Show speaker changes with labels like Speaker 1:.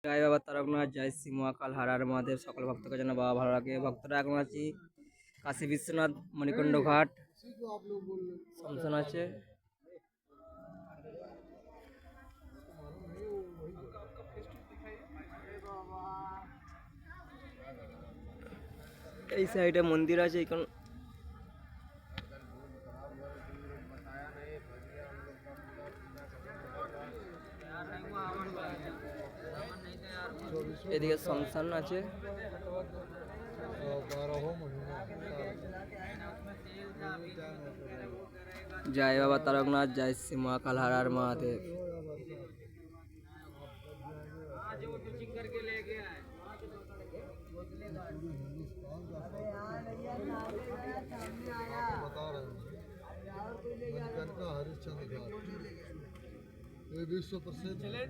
Speaker 1: জয় বাবা তারকনাথ, জয় শ্রী মহাকাল, হর হর মহাদেব। সকল ভক্তকে যেন বাবা ভালো রাখে। ভক্তরা এখন আছি কাশী বিশ্বনাথ মণিকণ্ড ঘাট, শ্মশান আছে। এই সাইডে মন্দির আছে। এখন এদিকে শ্মশান আছে। জয় বাবা তারকনাথ, জয় শ্রী মহাকাল, হর হর মহাদেব।
Speaker 2: हरिश्चंद्र घाट, ये विश्व प्रसिद्ध है।